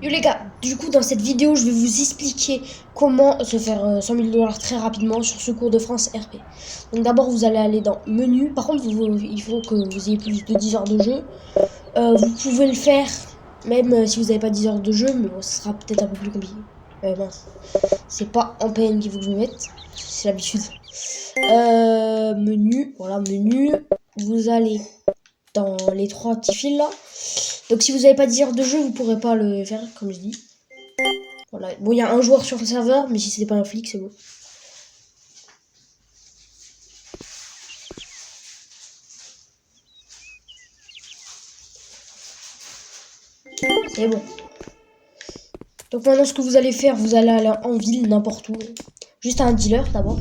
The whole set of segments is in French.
Yo les gars, du coup dans cette vidéo je vais vous expliquer comment se faire 100 000 $ très rapidement sur Secours de France RP. Donc d'abord vous allez aller dans menu, par contre il faut que vous ayez plus de 10 heures de jeu. Vous pouvez le faire même si vous n'avez pas 10 heures de jeu, mais bon, ce sera peut-être un peu plus compliqué. Mince, c'est pas en PN qu'il faut que je me mette, c'est l'habitude. Menu, voilà menu, vous allez dans les trois petits fils là. Donc si vous n'avez pas 10 heures de jeu, vous pourrez pas le faire comme je dis. Voilà. Bon, il y a un joueur sur le serveur, mais si c'est pas un flic, c'est bon. C'est bon. Donc maintenant, ce que vous allez faire, vous allez aller en ville, n'importe où. Juste à un dealer d'abord.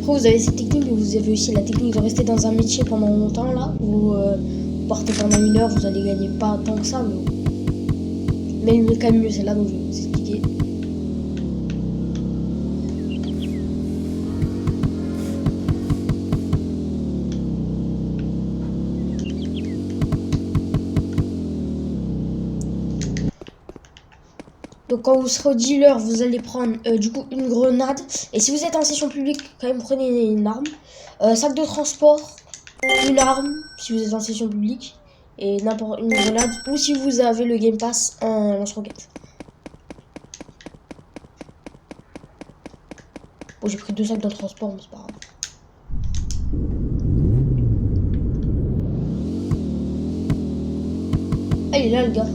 Après vous avez cette technique, mais vous avez aussi la technique de rester dans un métier pendant longtemps là, où vous partez pendant 1 heure, vous allez gagner pas tant que ça, mais quand même mieux c'est là, donc je vais vous expliquer. Donc quand vous serez au dealer, vous allez prendre du coup une grenade. Et si vous êtes en session publique, quand même prenez une arme. Sac de transport, une arme si vous êtes en session publique. Et n'importe une grenade. Ou si vous avez le Game Pass, un lance-roquette. Bon, j'ai pris 2 sacs de transport, mais c'est pas grave. Ah, il est là le gars.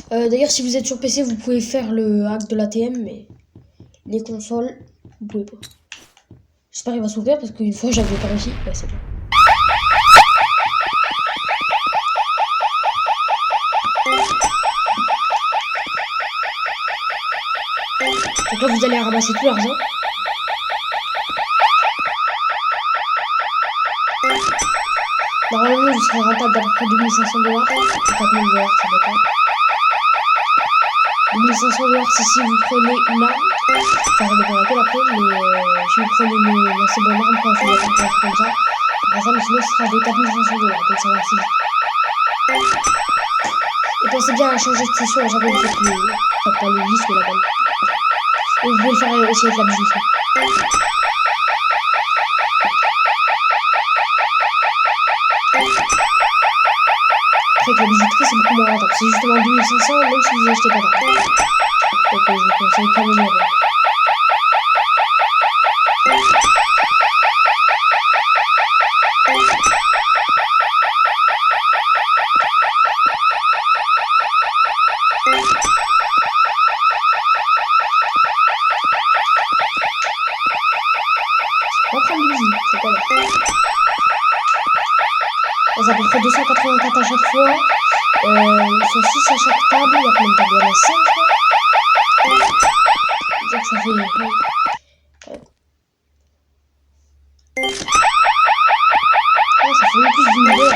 D'ailleurs, si vous êtes sur PC, vous pouvez faire le hack de l'ATM, mais les consoles, vous pouvez pas. J'espère qu'il va s'ouvrir parce qu'une fois j'avais pas réussi. Ouais, c'est bon. Donc là, vous allez ramasser tout l'argent. Normalement, vous serez rentable d'à peu près 2500 $. Ou 4000 $, ça dépend. 2500 $, c'est si vous prenez une arme. Enfin, ça dépend laquelle après, mais si vous prenez une assez bonne arme pour un truc comme ça. Par exemple, sinon ce sera des 4500 $. Donc ça va assez vite. Et pensez bien à changer de session à chaque fois que vous faites pas le 10 mais la balle. Et vous pouvez le faire aussi avec la bijouterie. Avec la bijouterie, c'est beaucoup moins rentable. C'est justement 2500 même si vous achetez pas d'armes. Donc je vous conseille quand même la banque. On va prendre du musique, c'est pas grave. C'est à peu près 284 à chaque fois. Ils sont 6 à chaque table, il y a combien de tables? Il y en a 5 je crois. C'est-à-dire que ça fait... ça fait même plus d'une heure.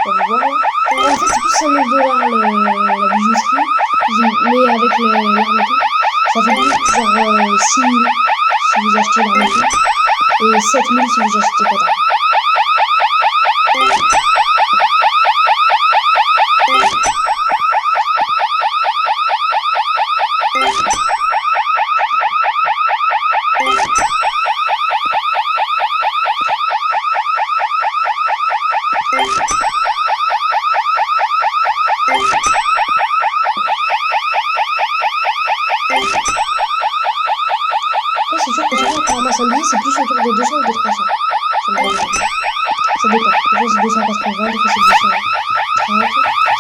On va voir là. En fait c'est plus 100 000 $ la bijouterie. Mais avec l'arme et tout. Ça fait plus genre 6 000 si vous achetez l'arme et tout. Et 7 000 si vous achetez pas d'arme. C'est sûr que chaque fois qu'on ramasse un billet, c'est plus autour de 200 ou de 300. Ça dépend. Des fois c'est 280, des fois c'est 230. Ça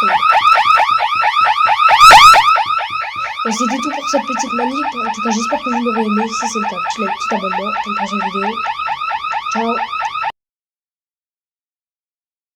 dépend. Donc c'était tout pour cette petite manip. En tout cas, j'espère que vous l'aurez aimé. Si c'est le cas, petit like, petit abonnement. Pour une prochaine vidéo. Ciao.